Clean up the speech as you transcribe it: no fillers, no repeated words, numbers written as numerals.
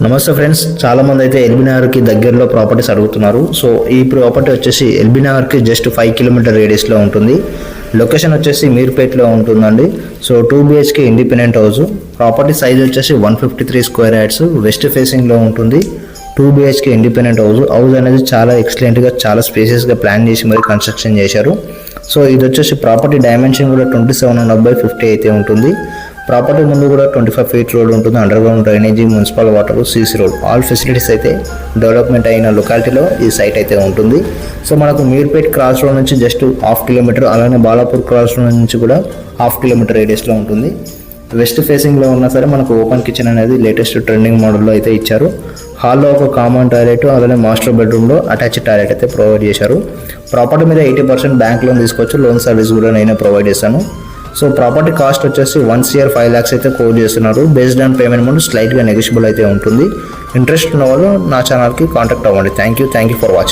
నమస్తే ఫ్రెండ్స్, చాలా మంది అయితే ఎల్బీ నగర్కి దగ్గరలో ప్రాపర్టీస్ అడుగుతున్నారు. సో ఈ ప్రాపర్టీ వచ్చేసి ఎల్బీ నగర్కి జస్ట్ 5 కిలోమీటర్ రేడియస్లో ఉంటుంది. లొకేషన్ వచ్చేసి మీర్పేట్లో ఉంటుందండి. So 2 BHK independent house. Property size వచ్చేసి 153 స్క్వేర్ యార్డ్స్, వెస్ట్ ఫేసింగ్లో ఉంటుంది. 2 BHK ఇండిపెండెంట్ హౌస్. హౌస్ అనేది చాలా ఎక్సలెంట్గా, చాలా స్పేసియస్గా ప్లాన్ చేసి మరి కన్స్ట్రక్షన్ చేశారు. సో ఇది వచ్చేసి ప్రాపర్టీ డైమెన్షన్ కూడా 27.5 అయితే ఉంటుంది. ప్రాపర్టీ ముందు కూడా 25 ఫీట్ రోడ్ ఉంటుంది. Under ground drainage, municipal water, CC road, all facilities అయితే డెవలప్మెంట్ అయిన లొకాలిటీలో ఈ సైట్ అయితే ఉంటుంది. సో మనకు మీర్పేట్ క్రాస్ రోడ్ నుంచి జస్ట్ 1/2 కిలోమీటర్, అలానే బాలాపూర్ క్రాస్ రోడ్ నుంచి కూడా 1/2 కిలోమీటర్ రేడియస్లో ఉంటుంది. వెస్ట్ ఫేసింగ్లో ఉన్నా సరే మనకు ఓపెన్ కిచెన్ అనేది లేటెస్ట్ ట్రెండింగ్ మోడల్లో అయితే ఇచ్చారు. హాల్లో ఒక కామన్ టాయిలెట్, అలానే మాస్టర్ బెడ్రూమ్లో అటాచ్డ్ టాయిలెట్ అయితే ప్రొవైడ్ చేశారు. ప్రాపర్టీ మీద 80% బ్యాంక్ లోన్ తీసుకోవచ్చు. లోన్ సర్వీస్ కూడా నేనే ప్రొవైడ్ చేశాను. సో ప్రాపర్టీ కాస్ట్ వచ్చేసి 1 CR 5 lakhs అయితే కోట్ చేస్తున్నారు. బేస్డ్ ఆన్ పేమెంట్ ముందు స్లైట్గా నెగోషియబుల్ అయితే ఉంటుంది. ఇంట్రెస్ట్ ఉన్న వాళ్ళు నా ఛానల్కి కాంటాక్ట్ అవ్వండి. Thank you for watching.